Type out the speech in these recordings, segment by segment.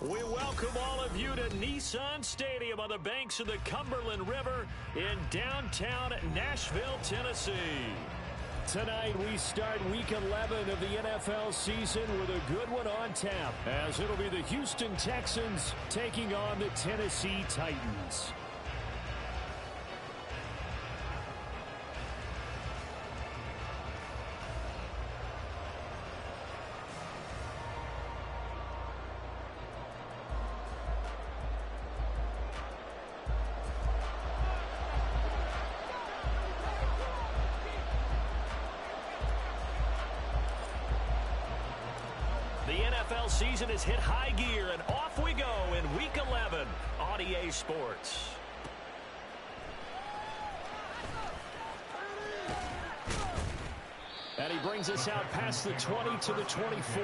We welcome all of you to Nissan Stadium on the banks of the Cumberland River in downtown Nashville, Tennessee. Tonight we start Week 11 of the NFL season with a good one on tap, as it'll be the Houston Texans taking on the Tennessee Titans. The NFL season has hit high gear, and off we go in Week 11 on EA Sports. And he brings us out past the 20 to the 24.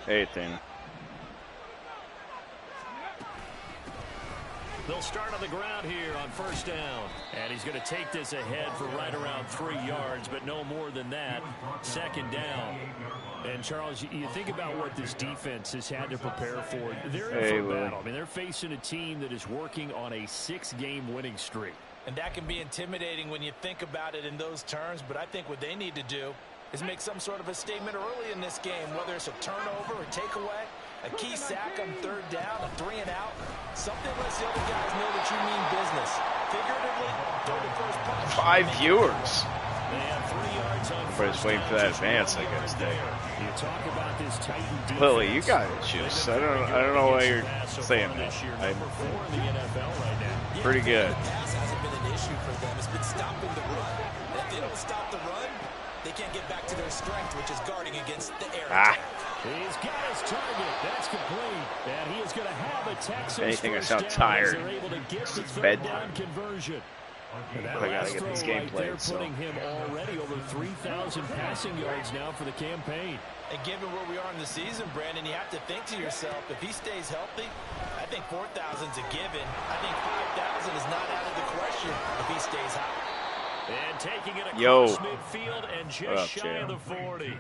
Anything. They'll start on the ground here on first down. And he's going to take this ahead for right around 3 yards, but no more than that. Second down. And, Charles, you think about what this defense has had to prepare for. They're in for a battle. I mean, they're facing a team that is working on a 6-game winning streak. And that can be intimidating when you think about it in those terms, but I think what they need to do is make some sort of a statement early in this game, whether it's a turnover or takeaway, a key sack on third down, a 3-and-out, something lets the other guys know that you mean business. Figuratively, throw the first punch. 5 viewers. They have 3 yards on Everybody's waiting for that advance, I guess. You talk about this Titan defense. Lily, you got issues. I don't know why you're saying that. I'm pretty good. The pass hasn't been an issue for them. It's been stopping the run. And if they don't stop the run, they can't get back to their strength, which is guarding against the air attack. He's got his target. That's complete. And he is going to have a Texans Anything, I first sound down tired. as they're able to get the It's third bedtime. down conversion. And that I gotta last get throw this game right played, there, so. putting him already over 3,000 passing yards now for the campaign. And given where we are in the season, Brandon, you have to think to yourself, if he stays healthy, I think 4,000's a given. I think 5,000 is not out of the question if he stays hot. And taking it across midfield and just What up, shy Jam? of the 40.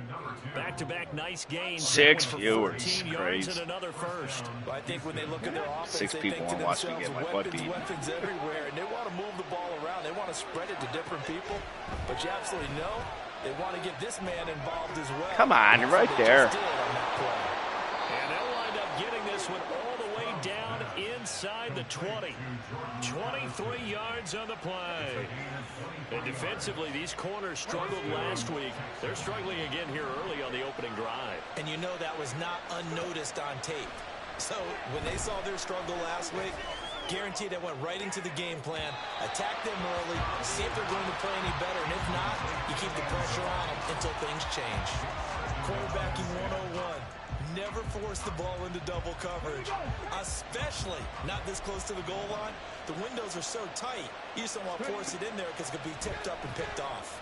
Back-to-back nice gains. 6 for viewers. 14 yards Crazy. and another first. Well, I think when they look at their offense, 6 they people think to want to watch me themselves, get my butt weapons, beat. weapons everywhere, and they want to move the ball around. They want to spread it to different people, but you absolutely know they want to get this man involved as well. Come on, you're right there. And they'll wind up getting this one all the way down inside the 20. 23 yards on the play. And defensively, these corners struggled last week. They're struggling again here early on the opening drive. And you know that was not unnoticed on tape. So when they saw their struggle last week, guaranteed they went right into the game plan, attack them early, see if they're going to play any better, and if not, you keep the pressure on them until things change. Quarterbacking 101. Never force the ball into double coverage, especially not this close to the goal line. The windows are so tight, you just don't want to force it in there because it could be tipped up and picked off.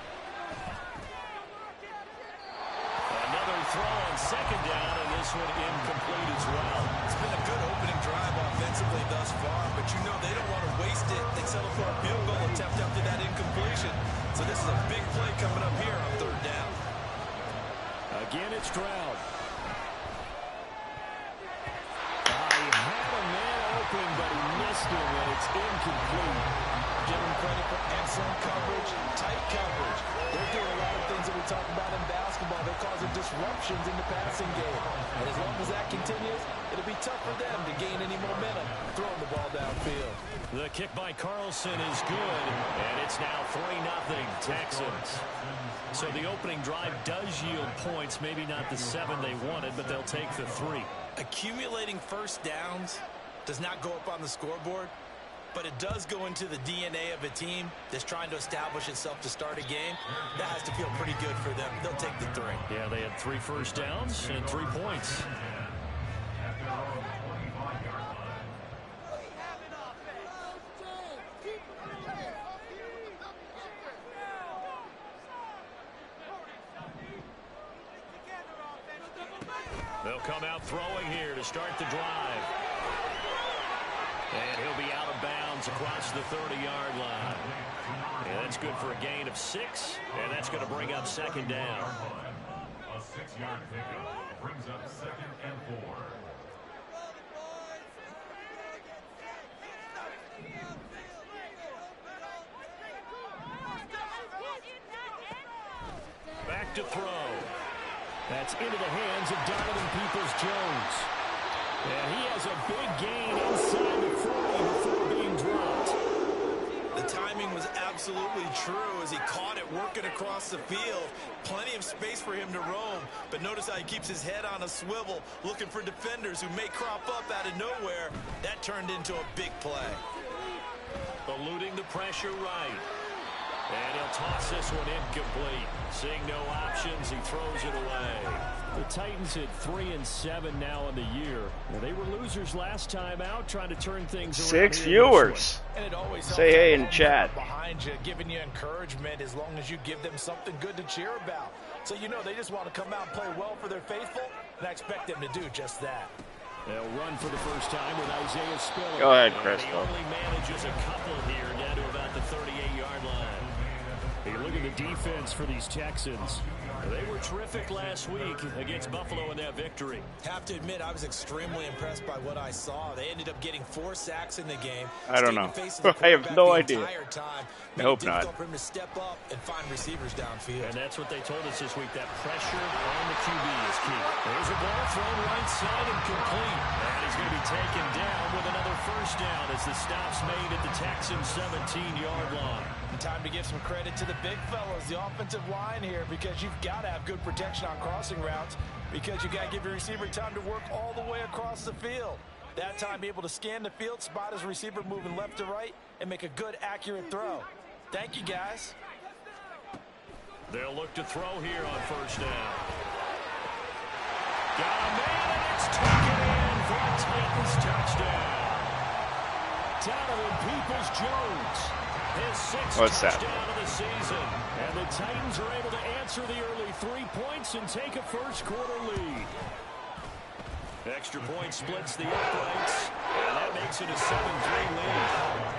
Another throw on second down, and this one incomplete as well. It's been a good opening drive offensively thus far, but you know they don't want to waste it. They settle for a field goal attempt after that incompletion. So this is a big play coming up here on third down. Again, it's Stroud. He had a man open, but he missed him, and it's incomplete. Give him credit for excellent coverage, tight coverage. They're doing a lot of things that we talk about in basketball. They're causing disruptions in the passing game. And as long as that continues, it'll be tough for them to gain any momentum throwing the ball downfield. The kick by Carlson is good, and it's now 3-0 Texans. So the opening drive does yield points, maybe not the 7 they wanted, but they'll take the 3. Accumulating first downs does not go up on the scoreboard, but it does go into the DNA of a team that's trying to establish itself to start a game. That has to feel pretty good for them. They'll take the 3. Yeah, they had 3 first downs and 3 points. They'll come out throwing here to start the drive. And he'll be out of bounds across the 30-yard line. And that's good for a gain of 6, and that's going to bring up second down. A 6-yard pickup brings up 2nd and 4. Back to throw. That's into the hands of Donovan Peoples-Jones. And he has a big gain inside the 40 before being dropped. The timing was absolutely true as he caught it working across the field. Plenty of space for him to roam, but notice how he keeps his head on a swivel, looking for defenders who may crop up out of nowhere. That turned into a big play. Eluding the pressure right. And he'll toss this one incomplete. Seeing no options, he throws it away. The Titans at 3-7 now in the year. They were losers last time out, trying to turn things around. 6 viewers. And it always say hey in chat. Behind you, giving you encouragement as long as you give them something good to cheer about. So you know they just want to come out and play well for their faithful, and I expect them to do just that. They'll run for the first time with Isaiah Spiller. Go ahead, Chris. Chris. He only manages a couple here down to about the 38-yard line. Hey, look at the defense for these Texans. They were terrific last week against Buffalo in that victory. Have to admit, I was extremely impressed by what I saw. They ended up getting 4 sacks in the game. I don't know. I have no idea. I hope not. For him to step up and find receivers downfield. And that's what they told us this week, that pressure on the QB is key. There's a ball thrown right side and complete. And he's going to be taken down with another first down as the stop's made at the Texans' 17-yard line. And time to give some credit to the big fellas, the offensive line here, because you've got to have good protection on crossing routes because you've got to give your receiver time to work all the way across the field. That time, be able to scan the field, spot his receiver moving left to right, and make a good, accurate throw. Thank you, guys. They'll look to throw here on first down. Got a man, and it's taken in for a Titans touchdown. Donovan Peoples-Jones, his 6th touchdown of the season. And the Titans are able to answer the early 3 points and take a first-quarter lead. Extra point splits the uprights, and that makes it a 7-3 lead.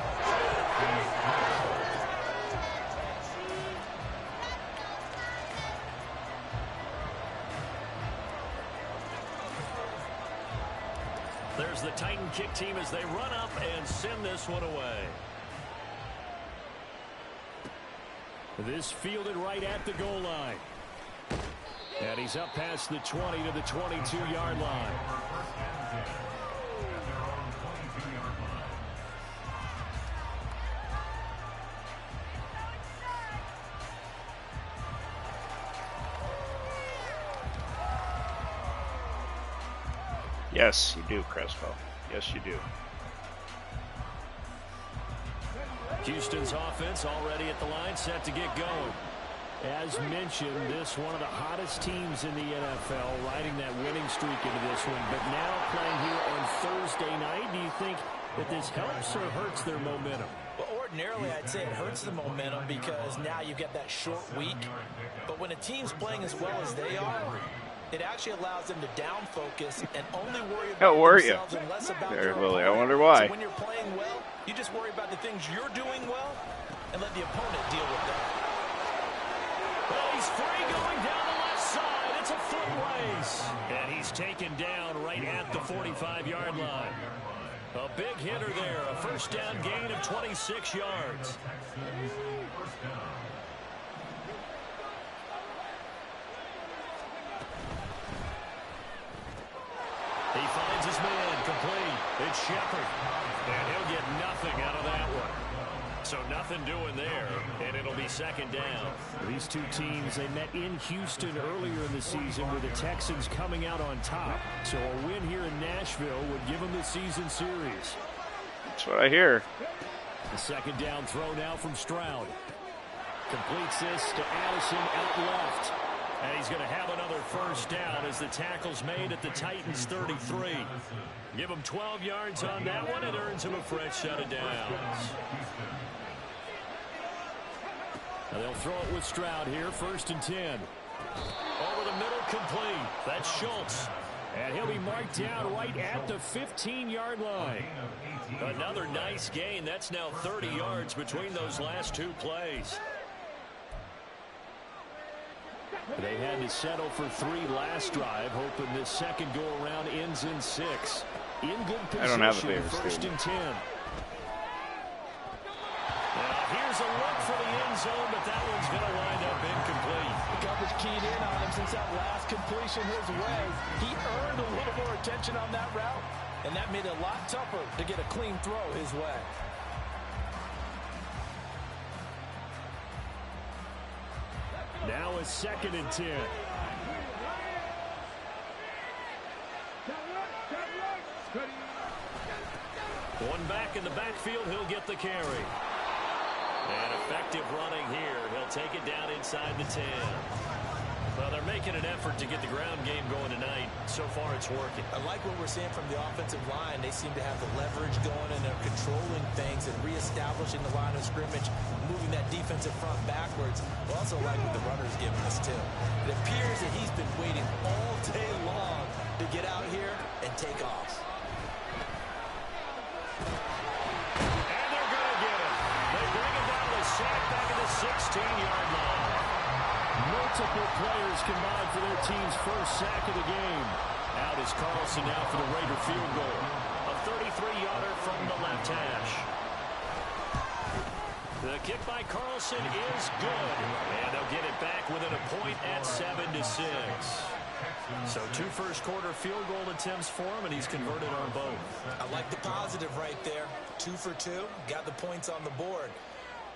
There's the Titan kick team as they run up and send this one away. This fielded right at the goal line. And he's up past the 20 to the 22-yard line. Yes, you do, Crespo. Yes, you do. Houston's offense already at the line, set to get going. As mentioned, this one of the hottest teams in the NFL, riding that winning streak into this one. But now playing here on Thursday night, do you think that this helps or hurts their momentum? Well, ordinarily, I'd say it hurts the momentum because now you get that short week. But when a team's playing as well as they are, it actually allows them to down focus and only worry about themselves and less about their opponent. I wonder why. So when you're playing well, you just worry about the things you're doing well and let the opponent deal with that. Well, he's free going down the left side. It's a foot race. And he's taken down right at the 45-yard line. A big hitter there. A first down gain of 26 yards. He finds his man complete. It's Shepard. And he'll get nothing out of that one. So nothing doing there, and it'll be second down. These two teams, they met in Houston earlier in the season with the Texans coming out on top. So a win here in Nashville would give them the season series. That's what I hear. The second down throw now from Stroud. Completes this to Addison out left. And he's going to have another first down as the tackle's made at the Titans' 33. Give him 12 yards on that one. It earns him a fresh set of downs. Now they'll throw it with Stroud here, 1st and 10. Over the middle, complete. That's Schultz. And he'll be marked down right at the 15-yard line. Another nice gain. That's now 30 yards between those last two plays. They had to settle for 3 last drive, hoping this second go-around ends in 6. In good position, I don't have a favorite first and 10. Now here's a look for the end zone, but that one's going to wind up incomplete. The coverage keyed in on him since that last completion his way. He earned a little more attention on that route, and that made it a lot tougher to get a clean throw his way. Now a second and 10. One back in the backfield, he'll get the carry. And effective running here. He'll take it down inside the 10. Well, they're making an effort to get the ground game going tonight. So far, it's working. I like what we're seeing from the offensive line. They seem to have the leverage going, and they're controlling things and reestablishing the line of scrimmage, moving that defensive front backwards. I also like what the runner's giving us, too. It appears that he's been waiting all day long to get out here and take off. And they're going to get him. They bring him down to the sack back at the 16-yard line. Multiple players combined for their team's first sack of the game. Out is Carlson now for the Raider field goal. A 33-yarder from the left hash. The kick by Carlson is good. And they'll get it back within a point at 7-6. So 2 first-quarter field goal attempts for him, and he's converted on both. I like the positive right there. 2 for 2. Got the points on the board.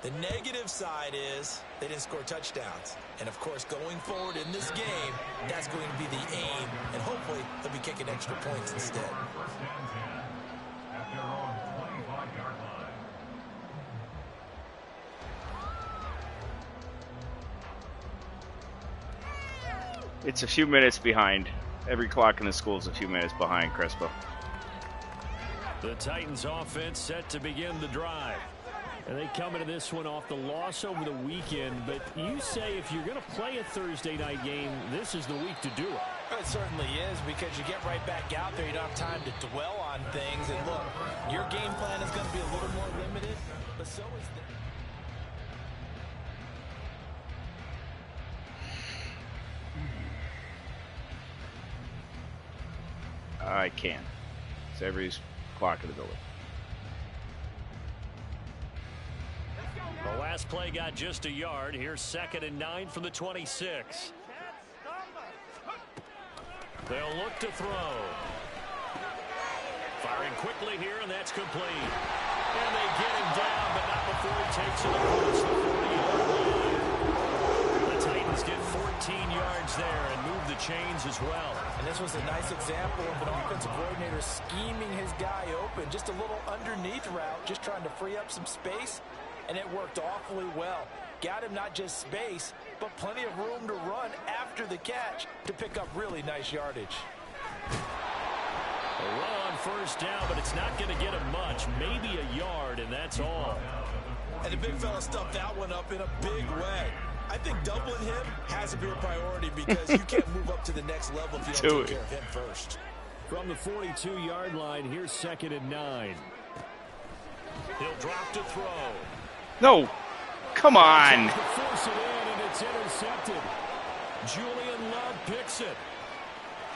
The negative side is they didn't score touchdowns. And, of course, going forward in this game, that's going to be the aim. And hopefully they'll be kicking extra points instead. First and 10 at their own 25-yard line. It's a few minutes behind. Every clock in the school is a few minutes behind, Crespo. The Titans offense set to begin the drive. And they come into this one off the loss over the weekend. But you say if you're going to play a Thursday night game, this is the week to do it. It certainly is, because you get right back out there. You don't have time to dwell on things. And look, your game plan is going to be a little more limited, but so is the... I can. It's every clock in the building. The last play got just a yard. Here's 2nd and 9 from the 26. They'll look to throw. Firing quickly here, and that's complete. And they get him down, but not before he takes it across the 40-yard line. The Titans get 14 yards there and move the chains as well. And this was a nice example of an offensive coordinator scheming his guy open. Just a little underneath route, just trying to free up some space. And it worked awfully well. Got him not just space, but plenty of room to run after the catch to pick up really nice yardage. A run on first down, but it's not going to get him much. Maybe a yard, and that's all. And the big fella stuffed that one up in a big way. I think doubling him has to be a priority, because you can't move up to the next level if you don't take care of him first. From the 42-yard line, here's 2nd and 9. He'll drop to throw. No, come on. Force it in, and it's intercepted. Julian Love picks it.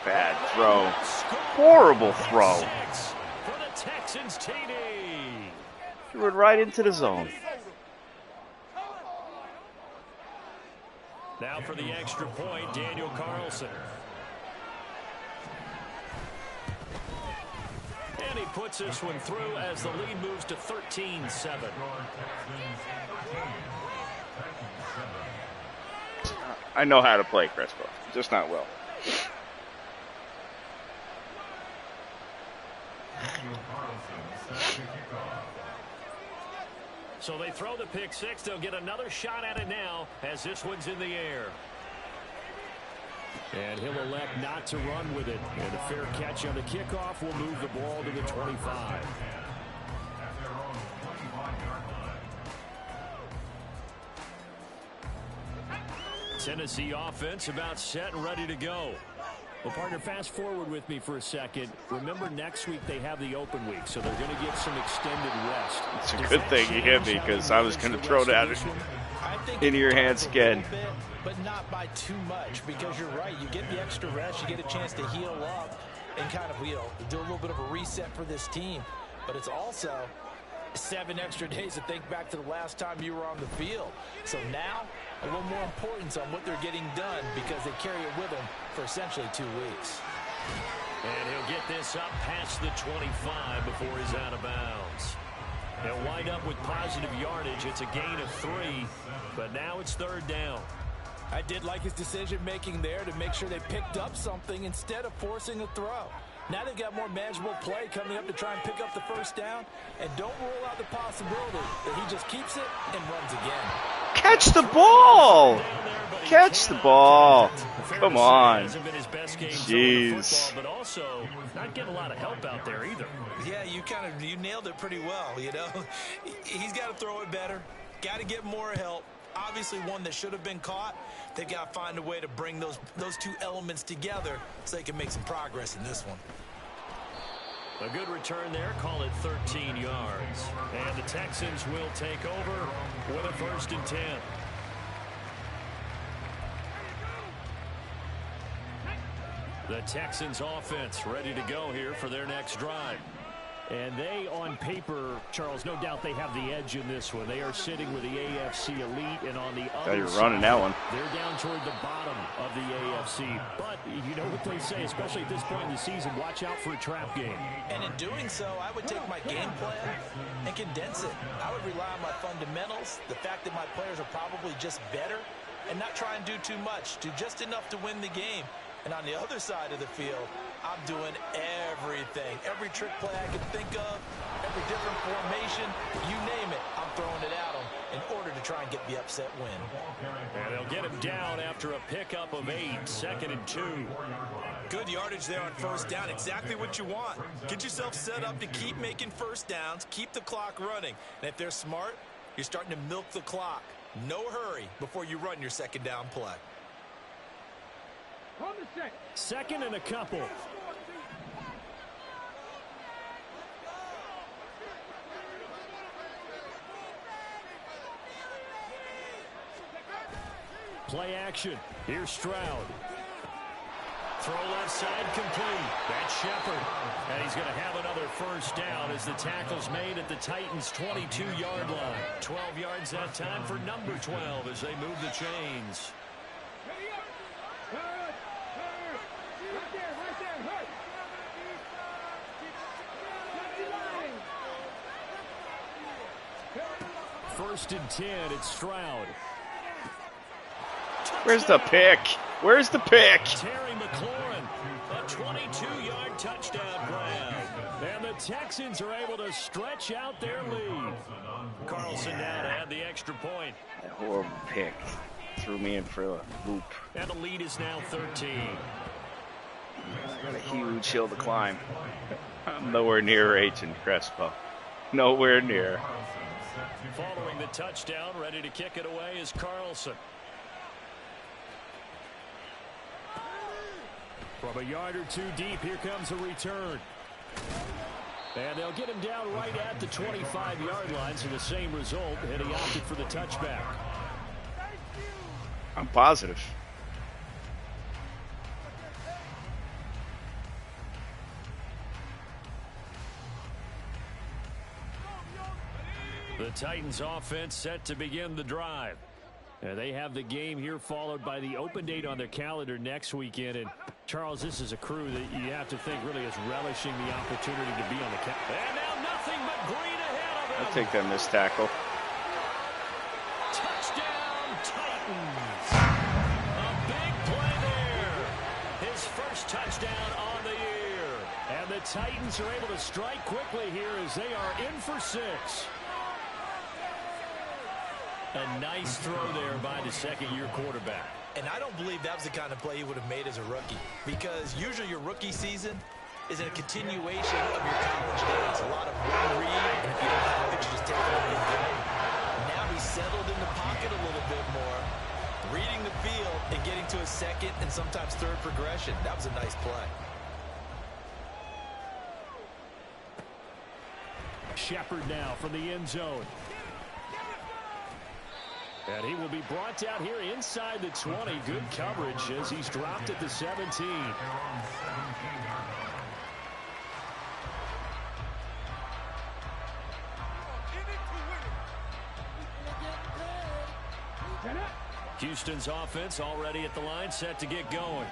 Bad throw. Horrible throw. 6 for the Texans TD. Threw it right into the zone. Now for the extra point, Daniel Carlson. And he puts this one through as the lead moves to 13-7. I know how to play Crespo, just not well. So they throw the pick 6. They'll get another shot at it now as this one's in the air. And he'll elect not to run with it. And a fair catch on the kickoff will move the ball to the 25. Tennessee offense about set and ready to go. Well, partner, fast forward with me for a second. Remember, next week they have the open week, so they're going to get some extended rest. It's a good thing you hit me because I was going to throw that into your hands again. Bit, but not by too much, because you're right. You get the extra rest, you get a chance to heal up and kind of, do a little bit of a reset for this team. But it's also 7 extra days to think back to the last time you were on the field. So now, a little more importance on what they're getting done because they carry it with them for essentially 2 weeks. And he'll get this up past the 25 before he's out of bounds. He'll wind up with positive yardage. It's a gain of 3, but now it's 3rd down. I did like his decision-making there to make sure they picked up something instead of forcing a throw. Now they've got more manageable play coming up to try and pick up the 1st down. And don't rule out the possibility that he just keeps it and runs again. Catch the ball! Catch the ball! Come on. Jeez. But also not getting a lot of help out there either. Yeah, you nailed it pretty well, He's got to throw it better. Got to get more help. Obviously one that should have been caught. They've got to find a way to bring those 2 elements together so they can make some progress in this one. A good return there, call it 13 yards. And the Texans will take over with a 1st and 10. The Texans offense ready to go here for their next drive. And they, on paper, Charles, no doubt they have the edge in this one. They are sitting with the AFC elite, and on the other you're running that one. They're down toward the bottom of the AFC. But you know what they say, especially at this point in the season, watch out for a trap game. And in doing so, I would take my game plan and condense it. I would rely on my fundamentals, the fact that my players are probably just better, and not try and do too much, do just enough to win the game. And on the other side of the field, I'm doing everything. Every trick play I can think of, every different formation, you name it, I'm throwing it at them in order to try and get the upset win. And they'll get him down after a pickup of 8, 2nd and 2. Good yardage there on 1st down, exactly what you want. Get yourself set up to keep making 1st downs, keep the clock running. And if they're smart, you're starting to milk the clock. No hurry before you run your 2nd down play. 2nd and a couple. Play action. Here's Stroud. Throw left side complete. That's Shepard. And he's going to have another 1st down as the tackle's made at the Titans' 22-yard line. 12 yards that time for number 12 as they move the chains. First and 10, it's Stroud. Where's the pick? Where's the pick? Terry McLaurin, a 22-yard touchdown grab. And the Texans are able to stretch out their lead. Carlson now to add the extra point. That horrible pick threw me in for a loop. And the lead is now 13. I got a huge hill to climb. I'm nowhere near Agent Crespo. Nowhere near. Following the touchdown, ready to kick it away is Carlson. From a yard or 2 deep, here comes a return. And they'll get him down right at the 25-yard line, so the same result, and he opted for the touchback. I'm positive. The Titans offense set to begin the drive. And they have the game here followed by the open date on their calendar next weekend. And Charles, this is a crew that you have to think really is relishing the opportunity to be on the calendar. And now nothing but green ahead of him. I'll take that missed tackle. Touchdown Titans. A big play there. His 1st touchdown on the year. And the Titans are able to strike quickly here as they are in for 6. A nice throw there by the 2nd-year quarterback. And I don't believe that was the kind of play he would have made as a rookie, because usually your rookie season is a continuation of your college days. A lot of one read, and if you don't have it, you just take it and go. Now he's settled in the pocket a little bit more. reading the field and getting to a second and sometimes third progression. That was a nice play. Shepard now from the end zone. And he will be brought down here inside the 20. Good coverage as he's dropped at the 17. Houston's offense already at the line, set to get going.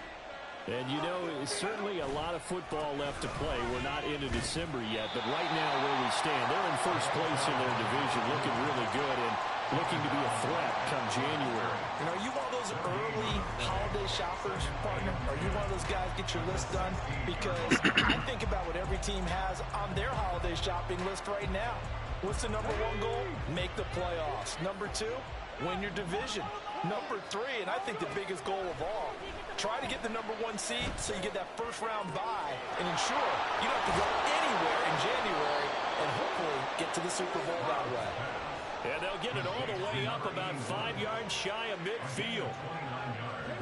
And, you know, certainly a lot of football left to play. We're not into December yet, but right now where we stand, they're in first place in their division, looking really good and looking to be a threat come January. And are you one of those early holiday shoppers, partner? Are you one of those guys get your list done? Because I think about what every team has on their holiday shopping list right now. What's the number one goal? Make the playoffs. Number two, win your division. Number three, and I think the biggest goal of all, try to get the number one seed so you get that first round bye and ensure you don't have to go anywhere in January and hopefully get to the Super Bowl that way. And they'll get it all the way up about 5 yards shy of midfield.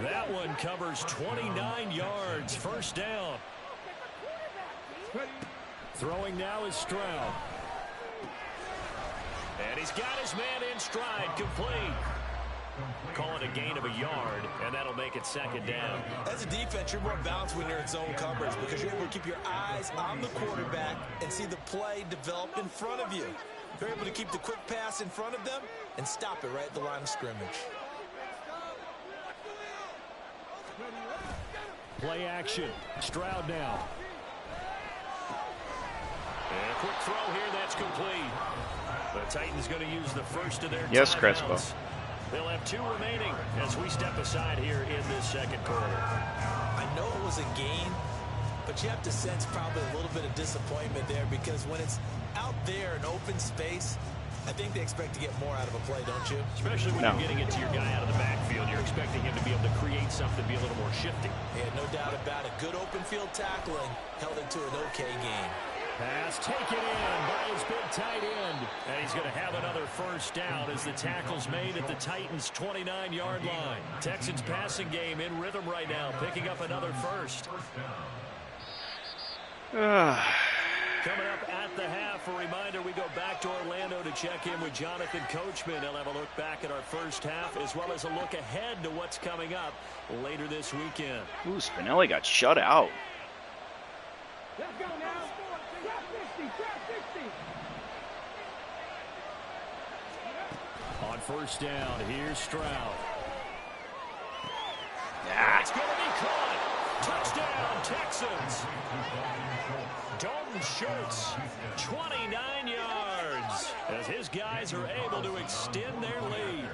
That one covers 29 yards. First down. Throwing now is Stroud. And he's got his man in stride, complete. Call it a gain of a yard, and that'll make it second down. As a defense, you're more balanced when you're in zone coverage because you're able to keep your eyes on the quarterback and see the play develop in front of you. You're able to keep the quick pass in front of them and stop it right at the line of scrimmage. Play action. Stroud now. And a quick throw here, that's complete. The Titans going to use the first of their Yes, timeouts. Crespo. They'll have 2 remaining as we step aside here in this second quarter. I know it was a gain, but you have to sense probably a little bit of disappointment there because when it's out there in open space, I think they expect to get more out of a play, don't you? Especially when you're getting it to your guy out of the backfield. You're expecting him to be able to create something, be a little more shifty. Yeah, no doubt about it. Good open field tackling held it to an okay game. Pass taken in by his big tight end. And he's going to have another first down as the tackle's made at the Titans' 29-yard line. Texans passing game in rhythm right now, picking up another first. Coming up at the half, a reminder, we go back to Orlando to check in with Jonathan Coachman. He'll have a look back at our first half as well as a look ahead to what's coming up later this weekend. Ooh, Spinelli got shut out. Let's go now. Trap 60, trap 60. On first down, here's Stroud. That's going to be caught. Touchdown, Texans. Dalton Schultz, 29 yards, as his guys are able to extend their lead.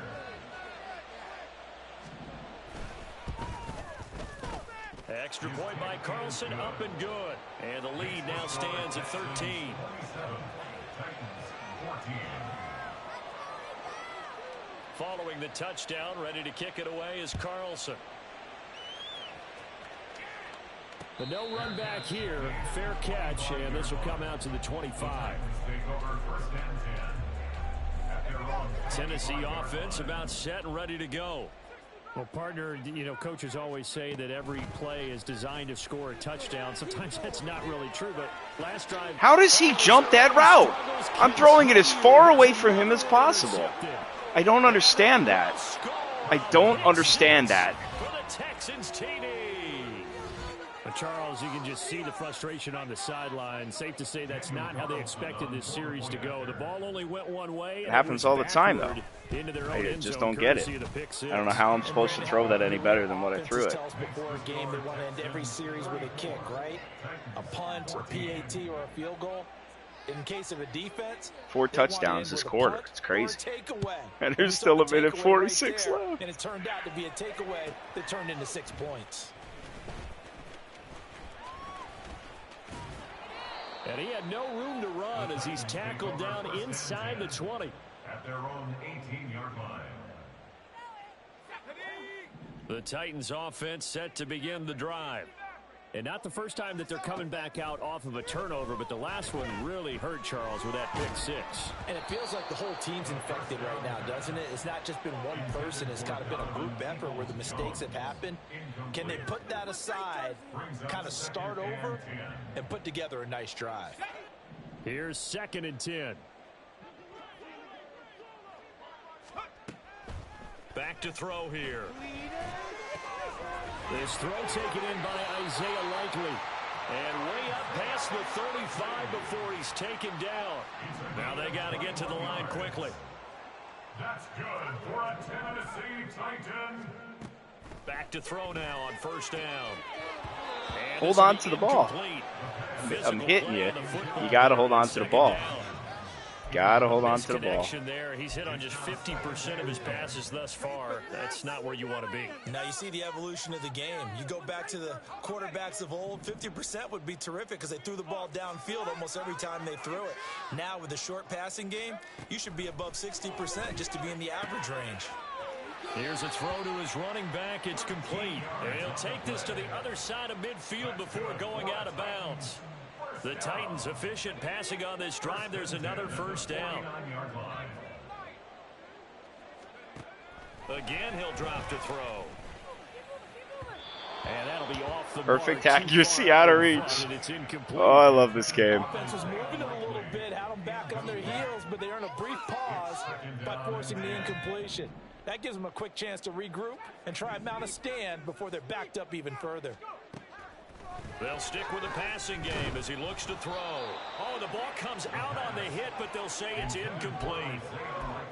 Extra point by Carlson, up and good. And the lead now stands at 13. Following the touchdown, ready to kick it away is Carlson. The no run back here, fair catch, and this will come out to the 25. Tennessee offense about set and ready to go. Well, partner, you know, coaches always say that every play is designed to score a touchdown. Sometimes that's not really true, but last drive... How does he jump that route? I'm throwing it as far away from him as possible. I don't understand that. I don't understand that. For the Texans, TD. But Charles, you can just see the frustration on the sideline. Safe to say that's not how they expected this series to go. The ball only went one way. It happens all the time, though. I just don't get it. I don't know how I'm supposed to throw that any better than what I threw it. Before a game, they want to end every series with a kick, right? A punt, a PAT, or a field goal. In case of a defense, 4 touchdowns this quarter. It's crazy. And there's still a minute 46 left. And it turned out to be a takeaway that turned into 6 points. And he had no room to run as he's tackled down inside the 20. At their own 18-yard line. The Titans offense set to begin the drive. And not the first time that they're coming back out off of a turnover, but the last one really hurt Charles with that pick six. And it feels like the whole team's infected right now, doesn't it? It's not just been one person. It's kind of been a group effort where the mistakes have happened. Can they put that aside, kind of start over, and put together a nice drive? Here's 2nd and 10. Back to throw here. This throw taken in by Isaiah Likely. And way up past the 35 before he's taken down. Now they got to get to the line quickly. That's good for a Tennessee Titan. Back to throw now on 1st down. And Hold on to the ball. I'm hitting you. You got to hold on to the ball. Got to hold on to the ball. There. He's hit on just 50% of his passes thus far. That's not where you want to be. Now you see the evolution of the game. You go back to the quarterbacks of old, 50% would be terrific because they threw the ball downfield almost every time they threw it. Now with the short passing game, you should be above 60% just to be in the average range. Here's a throw to his running back. It's complete. And he'll take this to the other side of midfield before going out of bounds. The Titans efficient passing on this drive. There's another 1st down. Again, he'll drop to throw. And that'll be off the Perfect mark. accuracy out of reach. Oh, I love this game. Offense was moving it a little bit, had them back on their heels, but they earn a brief pause by forcing the incompletion. That gives them a quick chance to regroup and try and mount a stand before they're backed up even further. They'll stick with the passing game as he looks to throw. Oh, the ball comes out on the hit, but they'll say it's incomplete.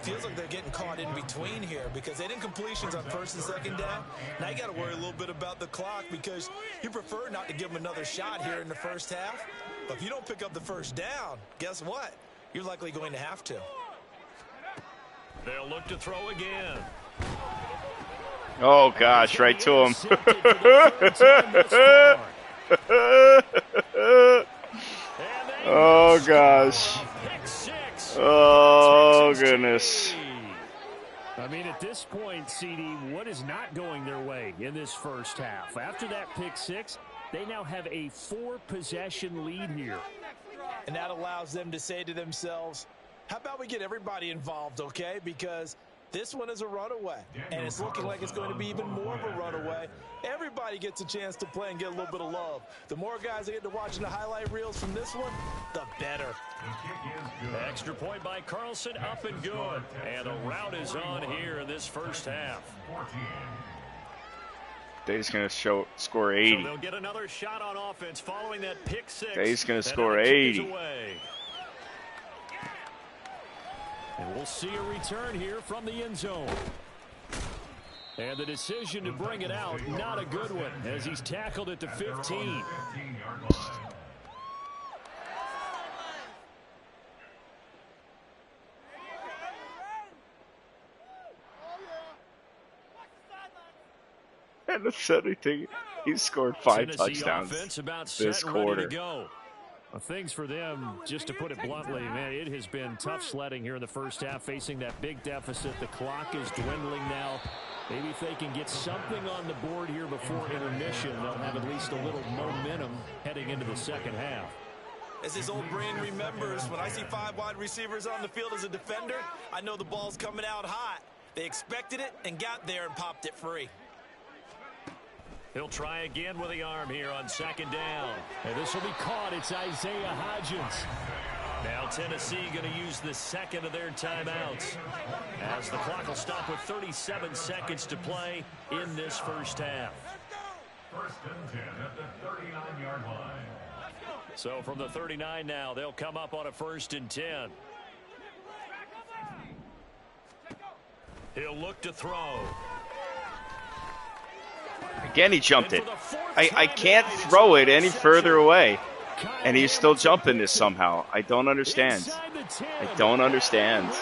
Feels like they're getting caught in between here because they had incompletions on 1st and 2nd down. Now you got to worry a little bit about the clock because you prefer not to give them another shot here in the 1st half. But if you don't pick up the 1st down, guess what? You're likely going to have to. They'll look to throw again. Oh, gosh, right to him. Oh, gosh. Oh, goodness. I mean, at this point, CD, what is not going their way in this 1st half? After that pick six, they now have a 4-possession lead here. And that allows them to say to themselves, how about we get everybody involved, okay? Because this one is a runaway, and it's looking like it's going to be even more of a runaway. Everybody gets a chance to play and get a little bit of love. The more guys that get to watching the highlight reels from this one, the better. Extra point by Carlson, up and good. And the route is on here in this 1st half. They're just going to score 80. So they'll get another shot on offense following that pick six. They're just going to score 80. And we'll see a return here from the end zone. And the decision to bring it out, not a good one, as he's tackled at the 15. And the funny thing, he scored 5 touchdowns this quarter. Well, things for them, just to put it bluntly, man, it has been tough sledding here in the 1st half, facing that big deficit. The clock is dwindling now. Maybe if they can get something on the board here before intermission, they'll have at least a little momentum heading into the 2nd half. As his old brain remembers, when I see 5 wide receivers on the field as a defender, I know the ball's coming out hot. They expected it and got there and popped it free. He'll try again with the arm here on 2nd down. And this will be caught. It's Isaiah Hodgins. Now Tennessee going to use the 2nd of their timeouts, as the clock will stop with 37 seconds to play in this 1st half. 1st and 10 at the 39-yard line. So from the 39 now, they'll come up on a 1st and 10. He'll look to throw. Again, he jumped it. I can't throw it any further away. And he's still jumping this somehow. I don't understand. I don't understand.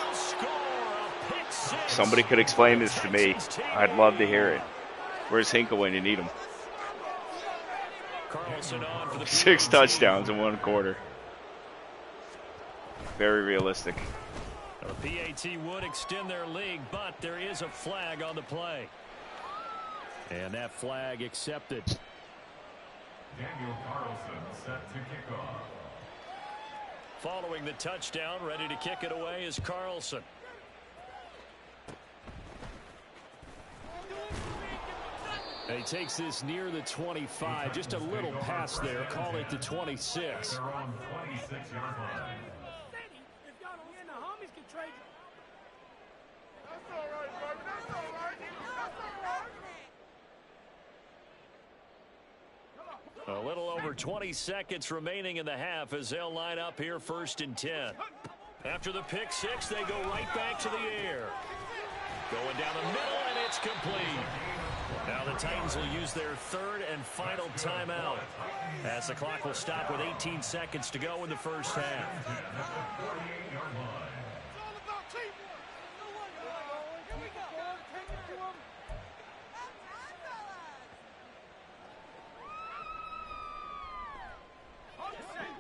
Somebody could explain this to me. I'd love to hear it. Where's Hinkle when you need him? 6 touchdowns in 1 quarter. Very realistic. The PAT would extend their lead, but there is a flag on the play. And that flag accepted. Daniel Carlson set to kick off. Following the touchdown, ready to kick it away is Carlson. He takes this near the 25, just a little pass there, call it the 26. They're on 26-yard line. A little over 20 seconds remaining in the half as they'll line up here 1st and 10. After the pick six, they go right back to the air. Going down the middle, and it's complete. Now the Titans will use their 3rd and final timeout as the clock will stop with 18 seconds to go in the first half.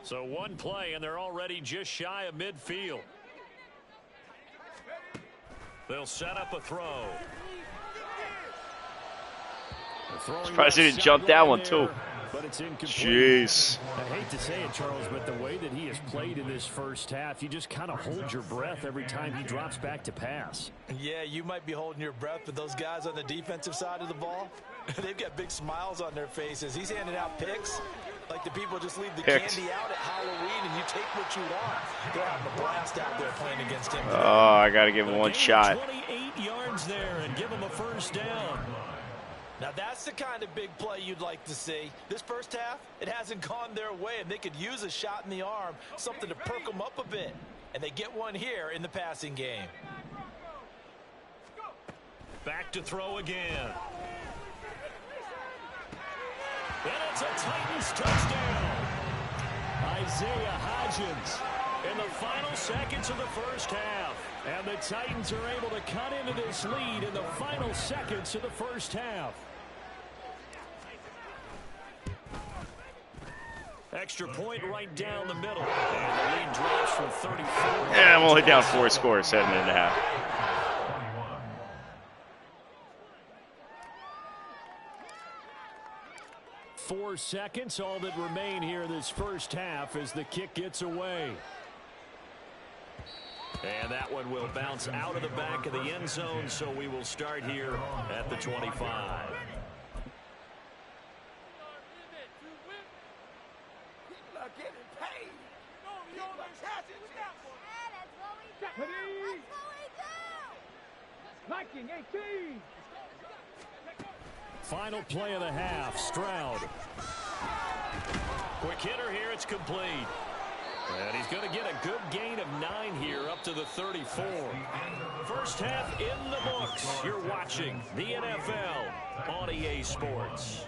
So one play, and they're already just shy of midfield. They'll set up a throw. Surprised he didn't jump that one, too. But it's incomplete. Jeez. I hate to say it, Charles, but the way that he has played in this first half, you just kind of hold your breath every time he drops back to pass. Yeah, you might be holding your breath, but those guys on the defensive side of the ball, they've got big smiles on their faces. He's handing out picks like the people just leave the candy out at Halloween and you take what you want. They're having a blast out there playing against him. Oh, I got to give him one shot. 28 yards there and give him a first down. Now that's the kind of big play you'd like to see. This first half, it hasn't gone their way, and they could use a shot in the arm, something to perk them up a bit. And they get one here in the passing game. Back to throw again. And it's a Titans touchdown. Isaiah Hodgins in the final seconds of the first half. And the Titans are able to cut into this lead in the final seconds of the first half. Extra point right down the middle. And the lead drops from 34. Yeah, I'm only down 4 scores, 7.5. 4 seconds, all that remain here in this first half as the kick gets away. And that one will bounce out of the back of the end zone, so we will start here at the 25. Final play of the half, Stroud. Quick hitter here, it's complete. And he's going to get a good gain of 9 here up to the 34. First half in the books. You're watching the NFL on EA Sports.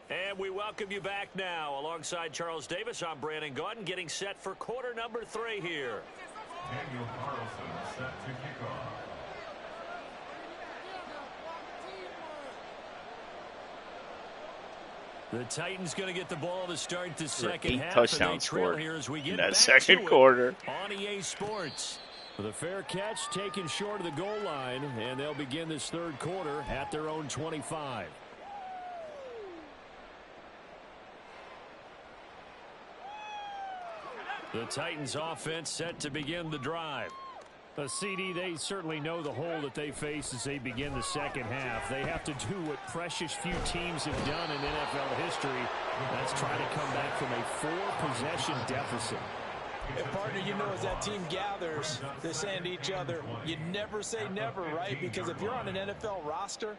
And we welcome you back now. Alongside Charles Davis, I'm Brandon Gaudin, getting set for quarter number 3 here. Daniel Carlson set to kick off. The Titans going to get the ball to start the second 8 half. touchdowns scored here as we get in that back second to quarter. On EA Sports. With a fair catch taken short of the goal line, and they'll begin this third quarter at their own 25. The Titans offense set to begin the drive. The CD, they certainly know the hole that they face as they begin the second half. They have to do what precious few teams have done in NFL history. That's try to come back from a 4-possession deficit. And partner, you know, as that team gathers, they're saying to each other, you never say never, right? Because if you're on an NFL roster,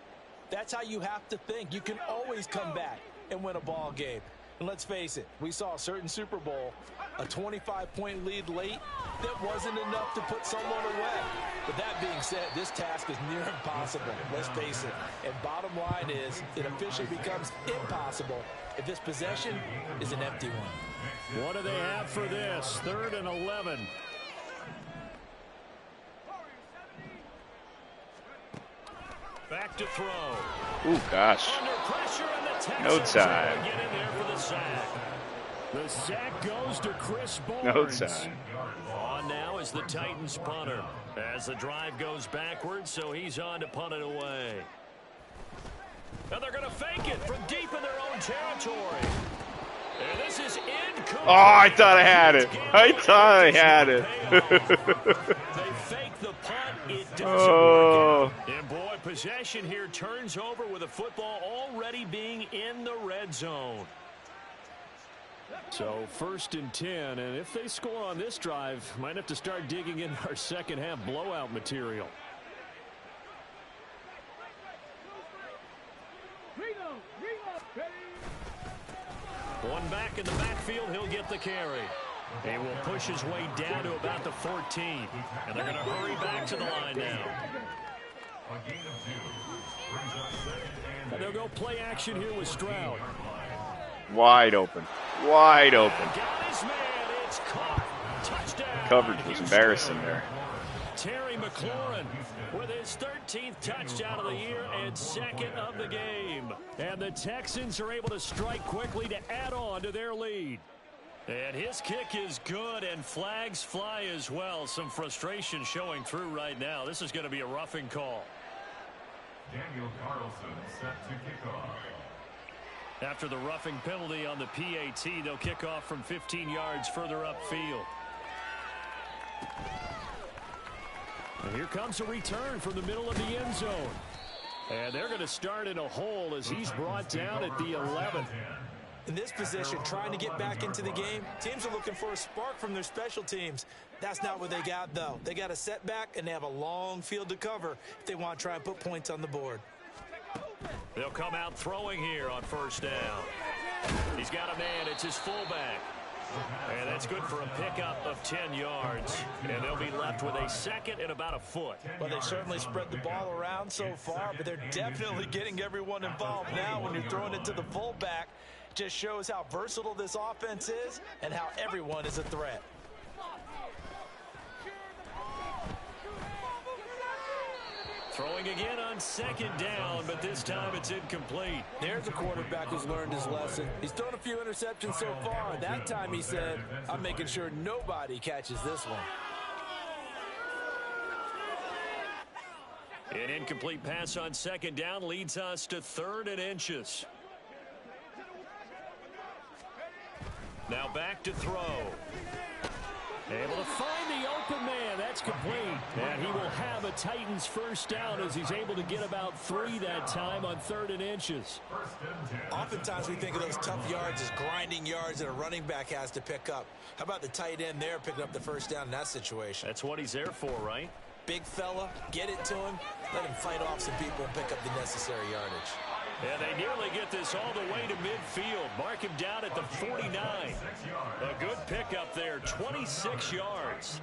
that's how you have to think. You can always come back and win a ball game. And let's face it, we saw a certain Super Bowl, a 25-point lead late, that wasn't enough to put someone away. But that being said, this task is near impossible, let's face it. And bottom line is, it officially becomes impossible if this possession is an empty one. What do they have for this? 3rd and 11. Back to throw. Ooh, gosh. Under pressure, and the No Texans time. get in there for the sack. The sack goes to Chris Barnes. No time. On now is the Titans punter. As the drive goes backwards, so he's on to punt it away. And they're going to fake it from deep in their own territory. And this is incomplete. Oh, I thought I had it. I thought I had it. They fake the punt. It doesn't Oh. work out. And boy, possession here turns over with the football already being in the red zone. So 1st and 10, and if they score on this drive, might have to start digging in our second half blowout material. One back in the backfield, he'll get the carry. He will push his way down to about the 14, and they're going to hurry back to the line now. And they'll go play action here with Stroud. Wide open. Wide open. Got his man. It's caught. Touchdown. Coverage was embarrassing there. Terry McLaurin with his 13th touchdown of the year and 2nd of the game. And the Texans are able to strike quickly to add on to their lead. And his kick is good, and flags fly as well. Some frustration showing through right now. This is going to be a roughing call. Daniel Carlson set to kick off. After the roughing penalty on the PAT, they'll kick off from 15 yards further upfield. And here comes a return from the middle of the end zone. And they're going to start in a hole as he's brought down at the 11th. In this position, trying to get back into the game, teams are looking for a spark from their special teams. That's not what they got, though. They got a setback, and they have a long field to cover if they want to try and put points on the board. They'll come out throwing here on 1st down. He's got a man. It's his fullback. And that's good for a pickup of 10 yards. And they'll be left with a 2nd and about a foot. Well, they certainly spread the ball around so far, but they're definitely getting everyone involved now when you're throwing it to the fullback. Just shows how versatile this offense is and how everyone is a threat. Throwing again on 2nd down, but this time it's incomplete. There's a quarterback who's learned his lesson. He's thrown a few interceptions so far. That time he said, I'm making sure nobody catches this one. An incomplete pass on 2nd down leads us to 3rd and inches. Now back to throw. Able to find the open man. That's complete. And he will have a Titans 1st down as he's able to get about 3 that time on 3rd and inches. Oftentimes we think of those tough yards as grinding yards that a running back has to pick up. How about the tight end there picking up the 1st down in that situation? That's what he's there for, right? Big fella, get it to him, let him fight off some people and pick up the necessary yardage. And they nearly get this all the way to midfield. Mark him down at the 49. A good pickup there, 26 yards.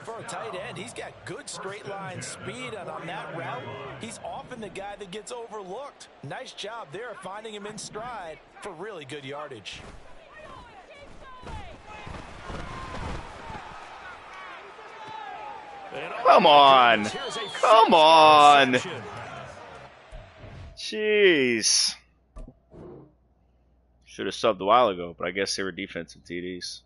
For a tight end, he's got good straight line speed, and on that route, he's often the guy that gets overlooked. Nice job there finding him in stride for really good yardage. Come on. Come on. Jeez. Should have subbed a while ago, but I guess they were defensive TDs.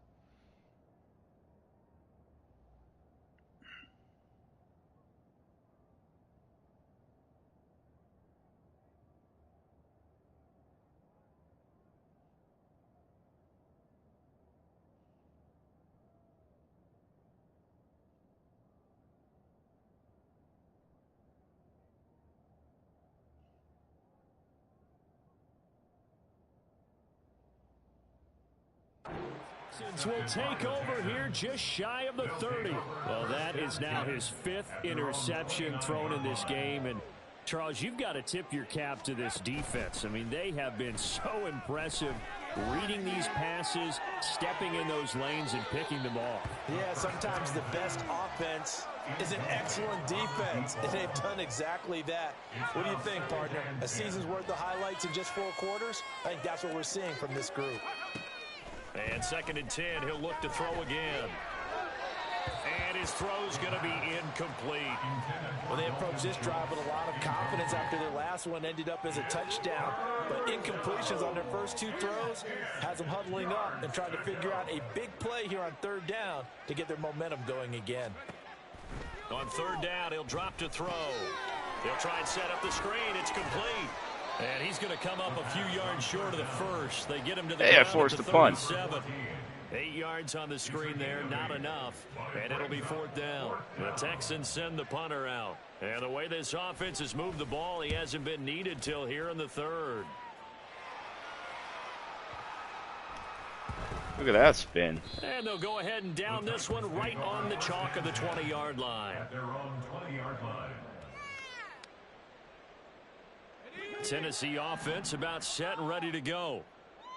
Will take over here just shy of the 30. Well, that is now his 5th interception thrown in this game. And Charles, you've got to tip your cap to this defense. I mean, they have been so impressive reading these passes, stepping in those lanes and picking them off. Yeah, sometimes the best offense is an excellent defense, and they've done exactly that. What do you think, partner? A season's worth of highlights in just 4 quarters? I think that's what we're seeing from this group. And 2nd and 10, he'll look to throw again. And his throw's going to be incomplete. Well, they approached this drive with a lot of confidence after their last one ended up as a touchdown. But incompletions on their first 2 throws has them huddling up and trying to figure out a big play here on 3rd down to get their momentum going again. On 3rd down, he'll drop to throw. They'll try and set up the screen. It's complete. And he's going to come up a few yards short of the first. They get him to the Hey, I forced the punt. 8 yards on the screen there, not enough. And it'll be 4th down. The Texans send the punter out. And the way this offense has moved the ball, he hasn't been needed till here in the 3rd. Look at that spin. And they'll go ahead and down this one right on the chalk of the 20-yard line. At their own 20-yard line. Tennessee offense about set and ready to go.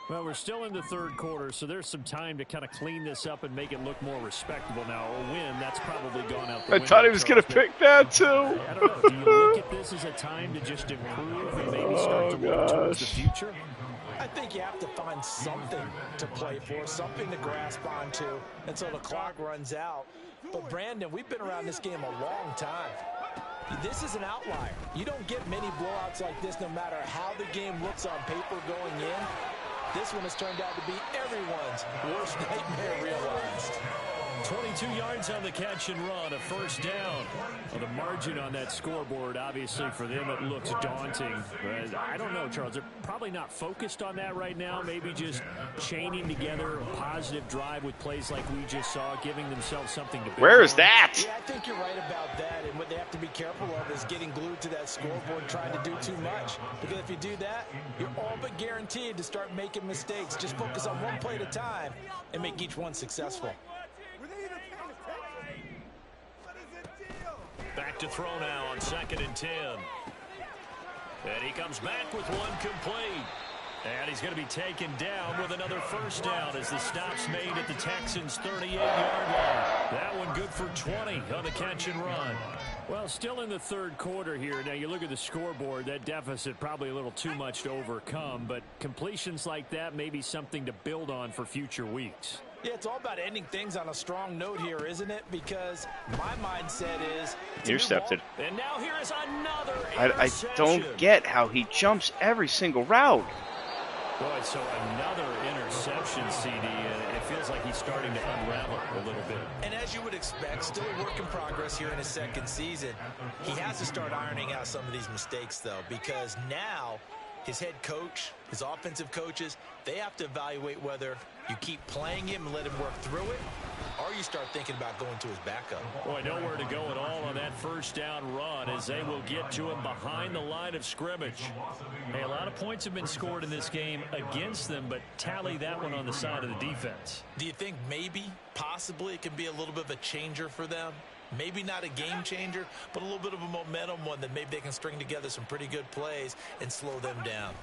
Well, we're still in the 3rd quarter, so there's some time to kind of clean this up and make it look more respectable. Now, a win, that's probably gone out the window. I thought he was going to pick that, too. I don't know. Do you look at this as a time to just improve and maybe start to look towards the future? I think you have to find something to play for, something to grasp onto until the clock runs out. But, Brandon, we've been around this game a long time. This is an outlier. You don't get many blowouts like this no matter how the game looks on paper going in. This one has turned out to be everyone's worst nightmare realized. 22 yards on the catch and run, a 1st down. Well, the margin on that scoreboard, obviously, for them, it looks daunting. But I don't know, Charles. They're probably not focused on that right now. Maybe just chaining together a positive drive with plays like we just saw, giving themselves something to build Where is on. that? Yeah, I think you're right about that. And what they have to be careful of is getting glued to that scoreboard, trying to do too much. Because if you do that, you're all but guaranteed to start making mistakes. Just focus on one play at a time and make each one successful. Back to throw now on 2nd and 10. And he comes back with one complete. And he's going to be taken down with another 1st down as the stop's made at the Texans' 38-yard line. That one good for 20 on the catch and run. Well, still in the 3rd quarter here. Now, you look at the scoreboard, that deficit probably a little too much to overcome. But completions like that may be something to build on for future weeks. Yeah, it's all about ending things on a strong note here, isn't it? Because my mindset is... Intercepted. And now here is another I don't get how he jumps every single route. Boy, so another interception, CD, and it feels like he's starting to unravel a little bit. And as you would expect, still a work in progress here in his 2nd season. He has to start ironing out some of these mistakes, though, because now his head coach, his offensive coaches, they have to evaluate whether you keep playing him and let him work through it, or you start thinking about going to his backup. Boy, nowhere to go at all on that 1st down run as they will get to him behind the line of scrimmage. Hey, a lot of points have been scored in this game against them, but tally that one on the side of the defense. Do you think maybe, possibly, it can be a little bit of a changer for them? Maybe not a game changer, but a little bit of a momentum one that maybe they can string together some pretty good plays and slow them down.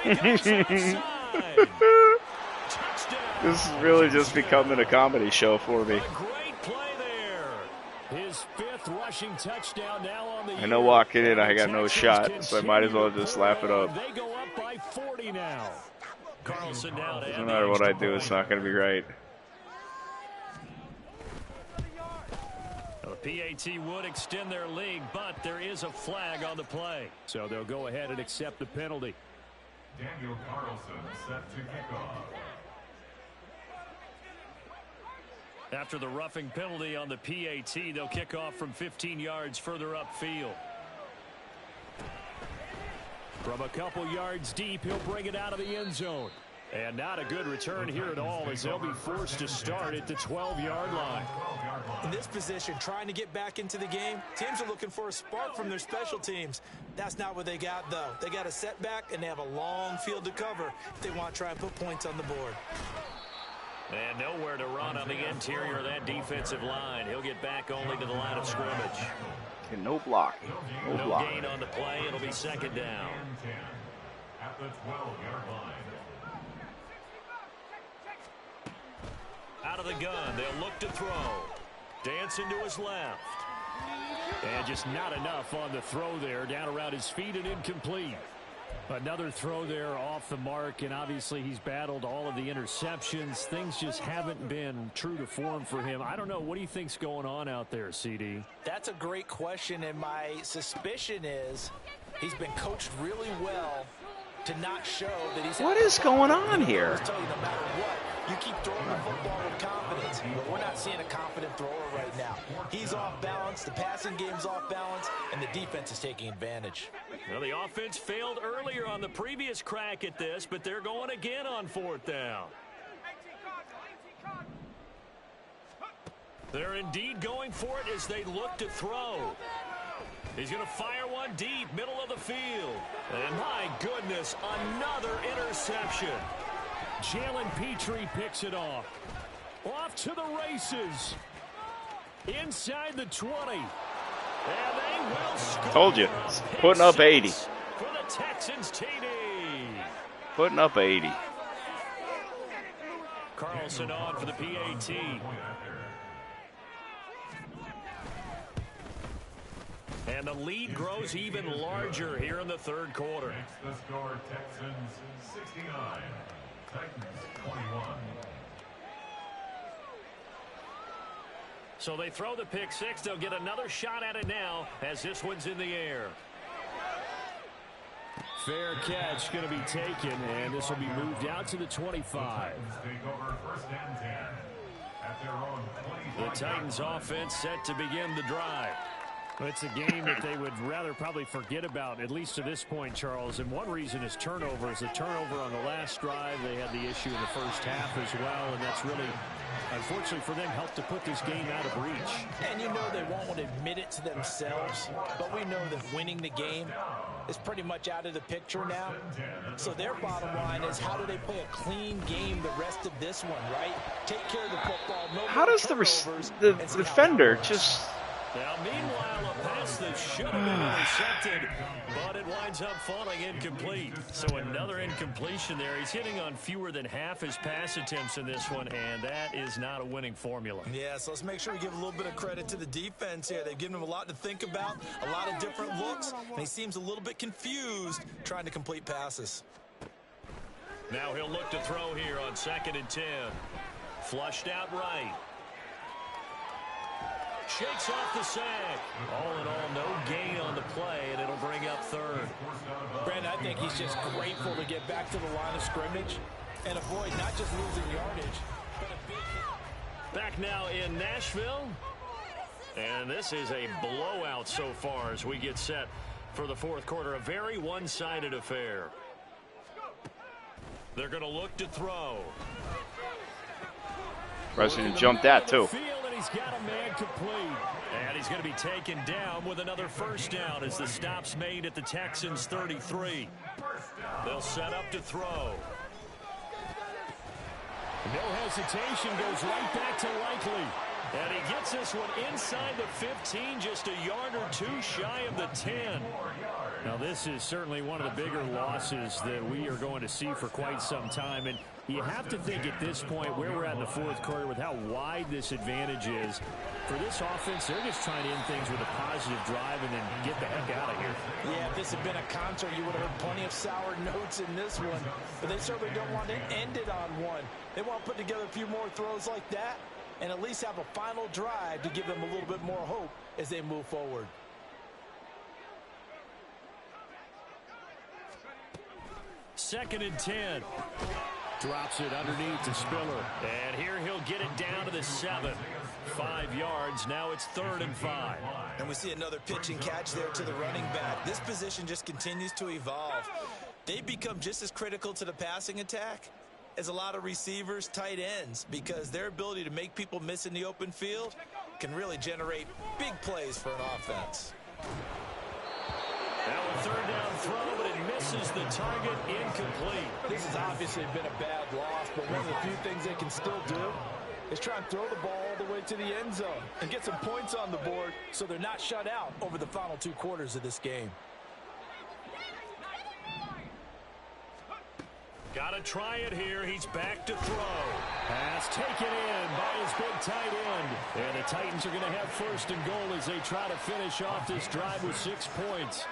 There he goes outside. Touchdown. This is really just becoming a comedy show for me. A great play there. His 5th rushing touchdown now on the I know walking in I got no shot, so I might as well just laugh it up. They go up by 40 now. Carlson down. No matter what I do, it's not going to be right. The PAT would extend their lead, but there is a flag on the play. So they'll go ahead and accept the penalty. Daniel Carlson set to kick off. After the roughing penalty on the PAT, they'll kick off from 15 yards further upfield. From a couple yards deep, he'll bring it out of the end zone. And not a good return here at all as they'll be forced to start at the 12-yard line. In this position, trying to get back into the game, teams are looking for a spark from their special teams. That's not what they got, though. They got a setback, and they have a long field to cover if they want to try and put points on the board. And nowhere to run on the interior of that defensive line. He'll get back only to the line of scrimmage. And no blocking. No blocking. Gain on the play. It'll be 2nd down. At the 12-yard line. Out of the gun, they'll look to throw. Dancing to his left. And just not enough on the throw there. Down around his feet and incomplete. Another throw there off the mark, and obviously he's battled all of the interceptions. Things just haven't been true to form for him. I don't know. What do you think's going on out there, CD? That's a great question, and my suspicion is he's been coached really well to not show that he's... What is going on here? Tell you, no matter what, you keep throwing the football with confidence, but we're not seeing a confident thrower right now. He's off balance, the passing game's off balance, and the defense is taking advantage. Well, the offense failed earlier on the previous crack at this, but they're going again on 4th down. They're indeed going for it as they look to throw. He's going to fire one deep, middle of the field. And my goodness, another interception. Jalen Petrie picks it off. Off to the races. Inside the 20. And they will score. Told you. Putting up 80. For the Texans TD. Putting up 80. Carlson on for the PAT. And the lead grows even larger here in the 3rd quarter. Makes the score Texans 69, Titans 21. So they throw the pick 6. They'll get another shot at it now as this one's in the air. Fair catch going to be taken, and this will be moved out to the 25. Take over 1st and 10 at their own 25. The Titans offense set to begin the drive. Well, it's a game that they would rather probably forget about, at least to this point, Charles. And one reason is turnovers. The turnover on the last drive, they had the issue in the first half as well, and that's really, unfortunately for them, helped to put this game out of reach. And you know they won't want to admit it to themselves, but we know that winning the game is pretty much out of the picture now. So their bottom line is, how do they play a clean game the rest of this one, right? Take care of the football. No How does the defender just... Now, meanwhile, a pass that should have been intercepted, but it winds up falling incomplete. So another incompletion there. He's hitting on fewer than half his pass attempts in this one, and that is not a winning formula. Yeah, so let's make sure we give a little bit of credit to the defense here. They've given him a lot to think about, a lot of different looks, and he seems a little bit confused trying to complete passes. Now he'll look to throw here on 2nd and 10. Flushed out right. Shakes off the sack. All in all, no gain on the play, and it'll bring up 3rd. Brandon, I think he's just grateful to get back to the line of scrimmage and avoid not just losing yardage, but a big hit. Back now in Nashville. And this is a blowout so far as we get set for the 4th quarter. A very one-sided affair. They're going to look to throw. President jumped that, too. He's got a man complete. And he's going to be taken down with another 1st down as the stop's made at the Texans 33. They'll set up to throw. No hesitation, goes right back to Likely. And he gets this one inside the 15, just a yard or 2 shy of the 10. Now, this is certainly one of the bigger losses that we are going to see for quite some time. And you have to think at this point, where we're at in the 4th quarter, with how wide this advantage is, for this offense, they're just trying to end things with a positive drive and then get the heck out of here. Yeah, if this had been a concert, you would have heard plenty of sour notes in this one. But they certainly don't want to end it on one. They want to put together a few more throws like that and at least have a final drive to give them a little bit more hope as they move forward. Second and 10. Drops it underneath to Spiller. And here he'll get it down to the 7. 5 yards. Now it's 3rd and 5. And we see another pitch and catch there to the running back. This position just continues to evolve. They become just as critical to the passing attack as a lot of receivers, tight ends, because their ability to make people miss in the open field can really generate big plays for an offense. Now a 3rd down throw, but it misses the target, incomplete. This has obviously been a bad loss, but one of the few things they can still do is try and throw the ball all the way to the end zone and get some points on the board so they're not shut out over the final 2 quarters of this game. Got to try it here. He's back to throw. Pass taken in by his big tight end. And the Titans are going to have 1st and goal as they try to finish off this drive with 6 points.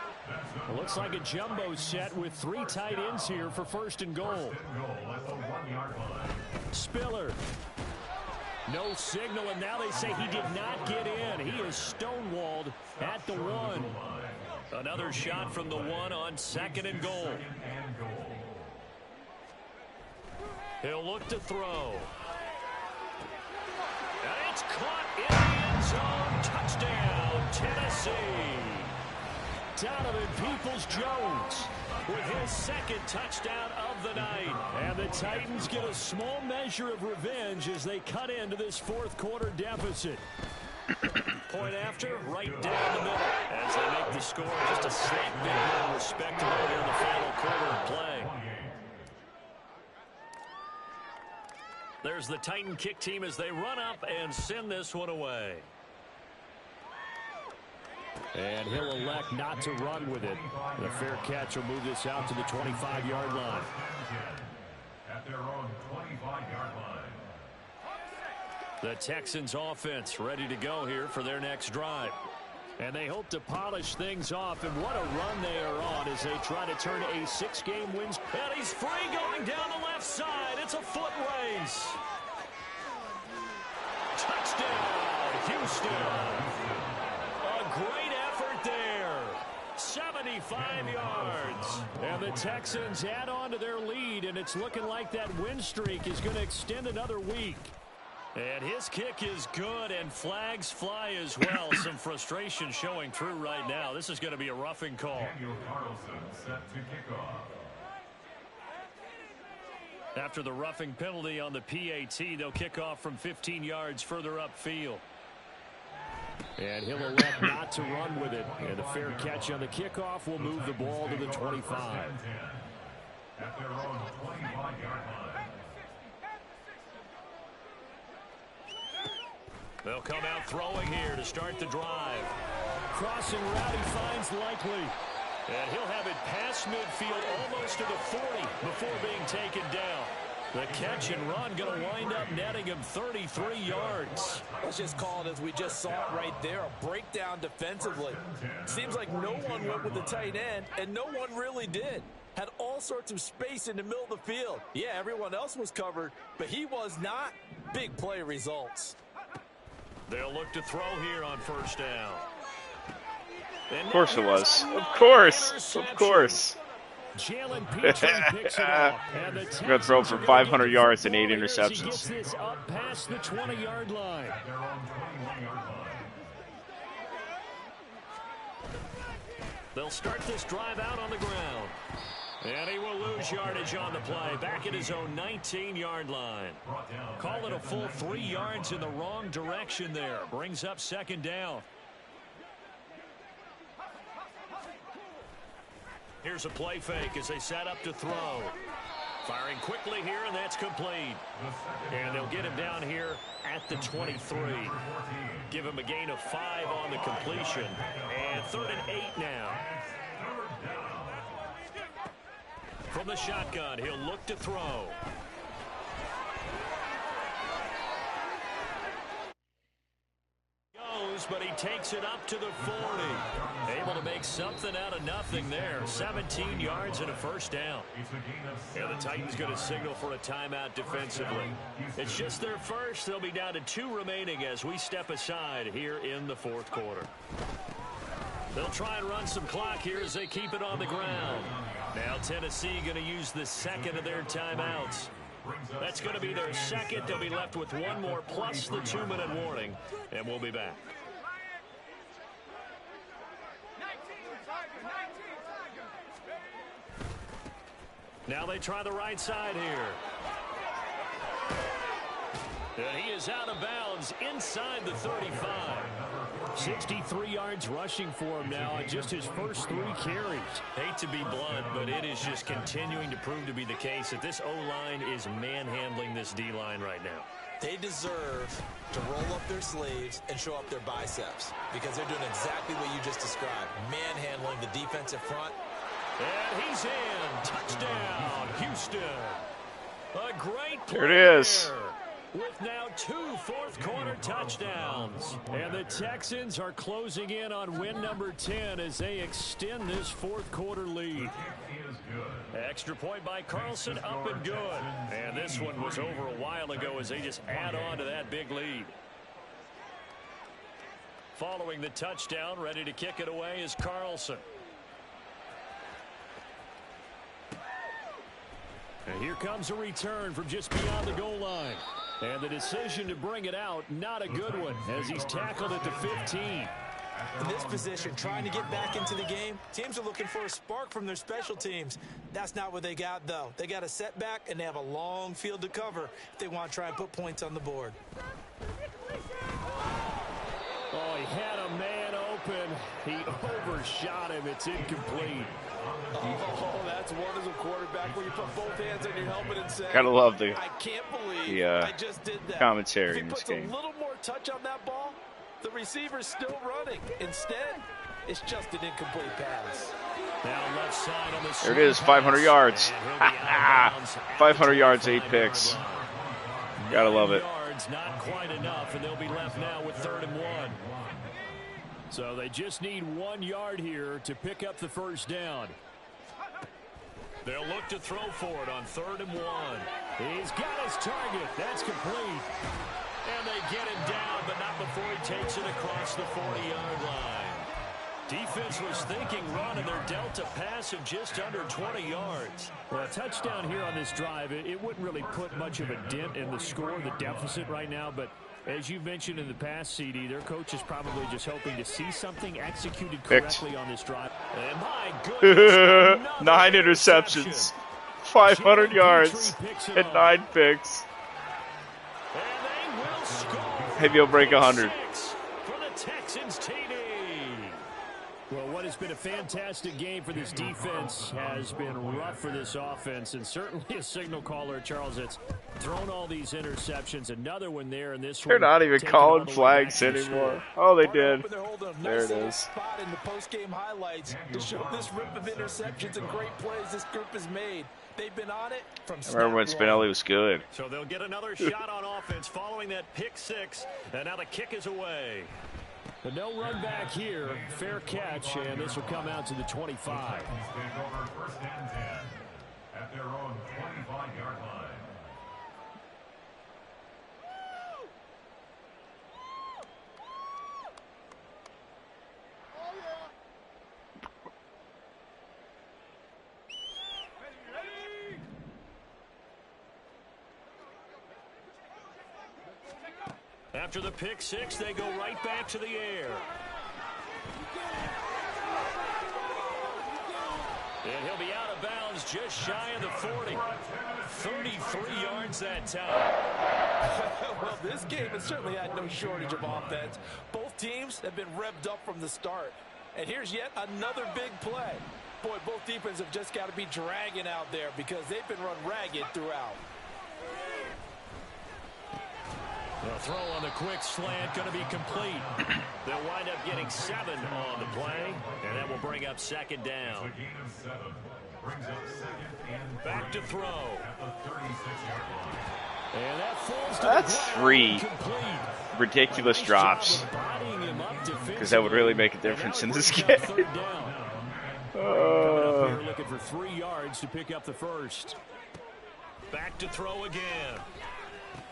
It looks like a jumbo set with 3 tight ends here for 1st and goal. Spiller. No signal, and now they say he did not get in. He is stonewalled at the 1. Another shot from the 1 on 2nd and goal. He'll look to throw. And it's caught in the end zone. Touchdown, Tennessee. Donovan Peoples-Jones with his 2nd touchdown of the night. And the Titans get a small measure of revenge as they cut into this 4th quarter deficit. Point after, right down the middle. As they make the score just a slight bit more respectable here in the final quarter of play. There's the Titan kick team as they run up and send this one away. And he'll elect not to run with it. The fair catch will move this out to the 25-yard line. At their own 25-yard line. The Texans offense ready to go here for their next drive. And they hope to polish things off, and what a run they are on as they try to turn a 6-game win. And he's free going down the left side. It's a foot race. Touchdown, Houston. A great effort there. 75 yards. And the Texans add on to their lead, and it's looking like that win streak is going to extend another week. And his kick is good, and flags fly as well. Some frustration showing through right now. This is going to be a roughing call. Daniel Carlson set to kick off. After the roughing penalty on the PAT, they'll kick off from 15 yards further upfield. And he'll elect not to run with it. And a fair catch on the kickoff will move the ball to the 25. At their own 25-yard line. They'll come out throwing here to start the drive. Crossing route, he finds Likely. And he'll have it past midfield almost to the 40 before being taken down. The catch and run going to wind up netting him 33 yards. Let's just call it as we just saw it right there, a breakdown defensively. Seems like no one went with the tight end, and no one really did. Had all sorts of space in the middle of the field. Yeah, everyone else was covered, but he was not. Big play results. They'll look to throw here on 1st down. Of course it was. Of course. Of course. Jalen Petrie picks it up. And the He's going to throw for 500 yards and 8 interceptions. He gets this up past the 20-yard line. At their own 21-yard line. They'll start this drive out on the ground. And he will lose yardage on the play. Back at his own 19-yard line. Call it a full 3 yards in the wrong direction there. Brings up 2nd down. Here's a play fake as they set up to throw. Firing quickly here, and that's complete. And they'll get him down here at the 23. Give him a gain of 5 on the completion. And 3rd and 8 now. From the shotgun, he'll look to throw. Goes, but he takes it up to the 40. Able to make something out of nothing there. 17 yards and a 1st down. And the Titans going to signal for a timeout defensively. It's just their first. They'll be down to 2 remaining as we step aside here in the 4th quarter. They'll try and run some clock here as they keep it on the ground. Now Tennessee going to use the 2nd of their timeouts. That's going to be their 2nd. They'll be left with 1 more plus the 2-minute warning. And we'll be back. Now they try the right side here. And he is out of bounds inside the 35. 63 yards rushing for him now on just his first 3 carries. Hate to be blunt, but it is just continuing to prove to be the case that this O-line is manhandling this D-line right now. They deserve to roll up their sleeves and show up their biceps because they're doing exactly what you just described, manhandling the defensive front. And he's in. Touchdown, Houston. A great play There it is. there. with now 2 fourth-quarter touchdowns. And the Texans are closing in on win number 10 as they extend this fourth-quarter lead. Extra point by Carlson, up and good. And this one was over a while ago as they just add on to that big lead. Following the touchdown, ready to kick it away is Carlson. And here comes a return from just beyond the goal line. And the decision to bring it out, not a good one, as he's tackled at the 15. In this position, trying to get back into the game, teams are looking for a spark from their special teams. That's not what they got, though. They got a setback, and they have a long field to cover if they want to try and put points on the board. Oh, he had a man open. He overshot him. It's incomplete. Oh, that's one as a quarterback where you put both hands on your helmet and say, Gotta love the I can't believe I just did that. commentary in this game. If he puts a little more touch on that ball, the receiver's still running. Instead, it's just an incomplete pass. Now left side on the there it is, 500 yards. 500 yards, 8 picks. Gotta love it. Not quite enough, and they'll be left now with 3rd and 1. So they just need 1 yard here to pick up the first down. They'll look to throw for it on 3rd and 1. He's got his target. That's complete. And they get him down, but not before he takes it across the 40-yard line. Defense was thinking run, and they're dealt a pass of just under 20 yards. Well, a touchdown here on this drive, it wouldn't really put much of a dent in the score, the deficit right now. But as you mentioned in the past, CD, their coach is probably just hoping to see something executed correctly on this drive. And my goodness, 9 interceptions, 500 yards, and 9 picks. And they will score. Maybe he'll break 100. For the Texans TD. Well, what has been a fantastic game for this defense has been rough for this offense, and certainly a signal caller, Charles, that's thrown all these interceptions. Another one there, and this They're one not even calling flags anymore. Oh, they did. There it is. Spot in the post-game highlights to show this rip of interceptions and great plays this group has made. They've been on it from snap. I remember when Spinelli was good. So they'll get another shot on offense following that pick 6, and now the kick is away. But no run back here. Fair catch, and this will come out to the 25. Take over 1st and 10 at their own 25-yard line. After the pick 6, they go right back to the air. And he'll be out of bounds just shy of the 40. 33 yards that time. Well, this game has certainly had no shortage of offense. Both teams have been revved up from the start. And here's yet another big play. Boy, both defenses have just got to be dragging out there because they've been run ragged throughout. The throw on the quick slant going to be complete. They'll wind up getting 7 on the play, and that will bring up 2nd down. A gain of 7 brings up 2nd and Back to throw. at the 36-yard line. And that falls to That's the ground, 3 complete. ridiculous Nice drops. job of bodying him up Because that would really make a difference in this game. Coming up here looking for 3 yards to pick up the first. Back to throw again.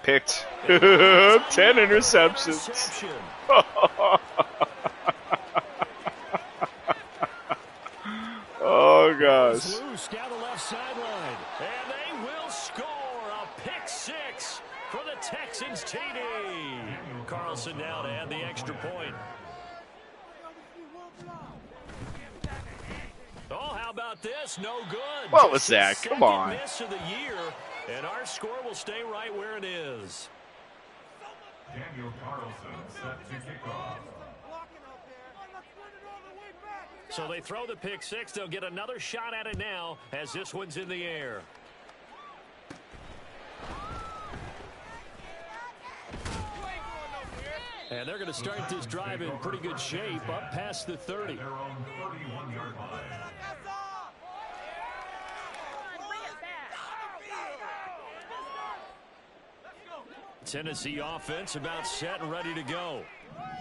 Picked 10 interceptions. Oh, gosh. Loose down the left sideline. And they will score a pick 6 for the Texans TD. Carlson now to add the extra point. Oh, how about this? No good. What was Just that? the Come on. second miss of the year, and our score will stay right where it is. Daniel Carlson set to kick off. So they throw the pick 6. They'll get another shot at it now as this one's in the air. And they're going to start this drive in pretty good shape up past the 30. Their own 31-yard line. Tennessee offense about set and ready to go.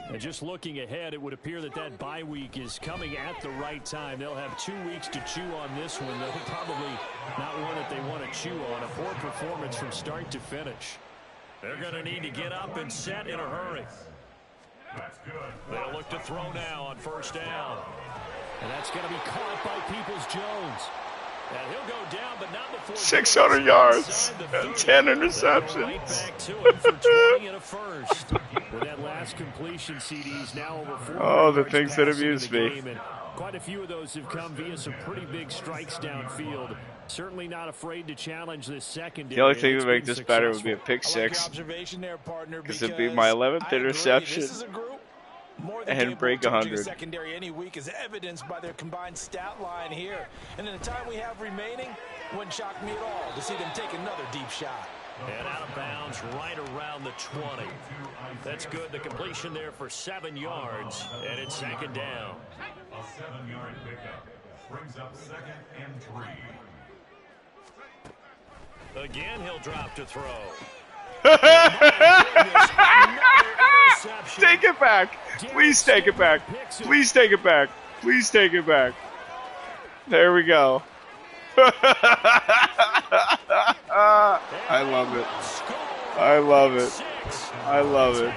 And just looking ahead, it would appear that that bye week is coming at the right time. They'll have 2 weeks to chew on this one. They'll probably not one that they want to chew on. A poor performance from start to finish. They're going to need to get up and set in a hurry. They'll look to throw now on first down. And that's going to be caught by Peoples-Jones. And he'll go down, but not before 600 yards and 10 interceptions. Right back to him for 20 and a first. With that last completion, CDs now over 400 Oh, the yards things that passing amuse in the me. game, and quite a few of those have come via some pretty big strikes downfield. Certainly not afraid to challenge this secondary. The only thing that It's would make been this better would be a successful. pick I like your six, observation there, partner, because it'd be my 11th I agree. interception This is a group more than and capable break of torching 100. secondary any week, is evidenced by their combined stat line here. And in the time we have remaining, wouldn't shock me at all to see them take another deep shot. And out of bounds right around the 20. That's good. The completion there for 7 yards, and it's second down. A 7-yard pickup brings up 2nd and 3. Again, he'll drop to throw. Take it back. Please take it back. Please take it back. Please take it back. There we go. I love it. I love it. I love it.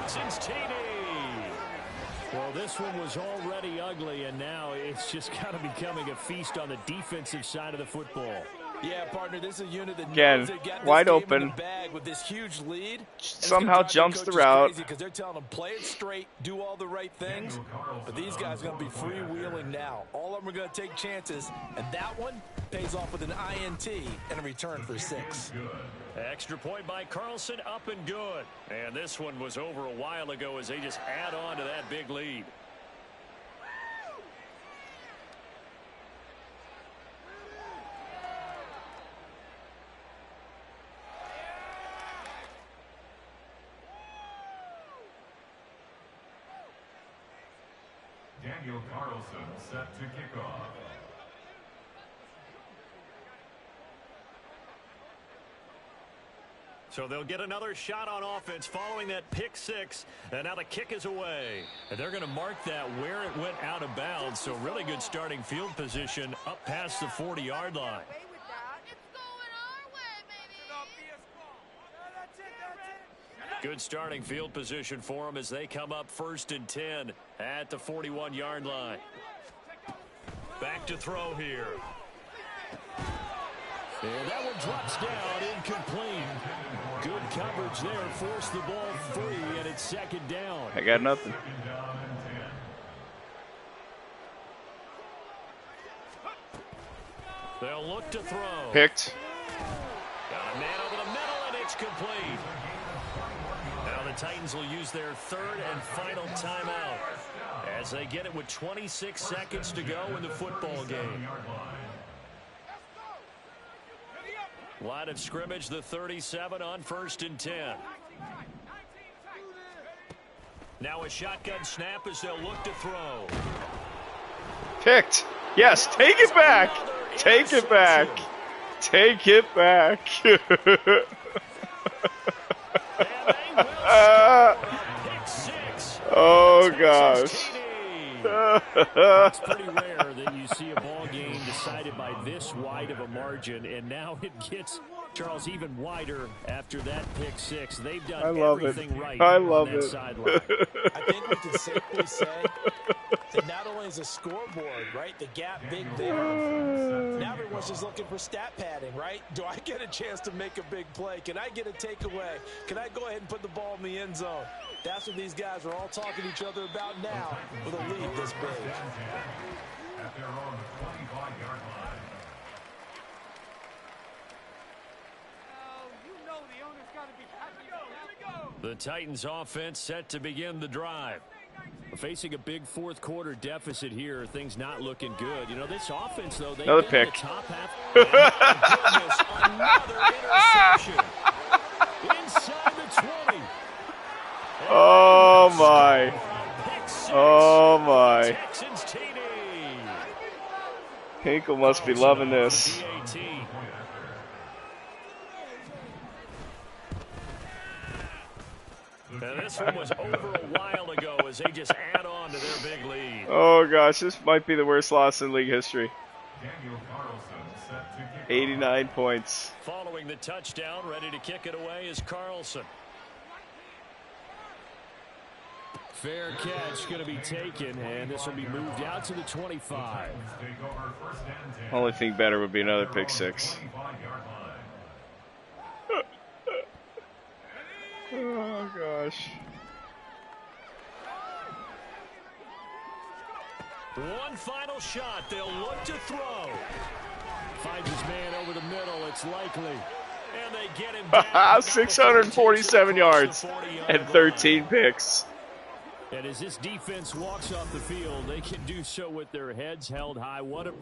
Well, this one was already ugly, and now it's just kind of becoming a feast on the defensive side of the football. Yeah, partner, this is a unit that Again, knows they've got this wide game open. in the bag with this huge lead. Somehow jumps the route. Because they're telling them play it straight, do all the right things. But these guys are going to be freewheeling now. All of them are going to take chances, and that one pays off with an INT and a return for 6. Extra point by Carlson, up and good. And this one was over a while ago as they just add on to that big lead. Daniel Carlson set to kick off. So they'll get another shot on offense following that pick 6. And now the kick is away. And they're going to mark that where it went out of bounds. So really good starting field position up past the 40-yard line. Good starting field position for them as they come up 1st and 10 at the 41-yard line. Back to throw here. And that one drops down, incomplete. Good coverage there, forced the ball free, and it's second down. I got nothing. They'll look to throw. Picked. Got a man over the middle, and it's complete. Now the Titans will use their 3rd and final timeout as they get it with 26 seconds to go in the football game. Line of scrimmage, the 37 on 1st and 10. Now a shotgun snap as they'll look to throw. Picked. Yes, take it back. Take it back. Take it back. Oh, gosh. It's pretty rare that you see a ball game decided by this wide of a margin, and now it gets, Charles, even wider after that pick 6. They've done everything right I on love that it. sideline. I think we can safely say that not only is a scoreboard, right, the gap big there, now everyone's just looking for stat padding, right? Do I get a chance to make a big play? Can I get a takeaway? Can I go ahead and put the ball in the end zone? That's what these guys are all talking to each other about now with a lead this big. At their own 25-yard line. The Titans offense set to begin the drive. Facing a big 4th quarter deficit here, things not looking good. You know, this offense, though, they Another get in pick. the top half. Oh, my goodness, another interception. Inside the 20. Oh, my. Oh, my. Texans TD. Hinkle must be loving this. And this one was over a while ago as they just add on to their big lead. Oh, gosh, this might be the worst loss in league history. 89 points. Following the touchdown, ready to kick it away is Carlson. Fair catch going to be taken, and this will be moved out to the 25. Only thing better would be another pick six. Oh, gosh. One final shot. They'll look to throw. Finds his man over the middle. It's likely. And they get him down. 647 yards and 13 picks. And as this defense walks off the field, they can do so with their heads held high. What a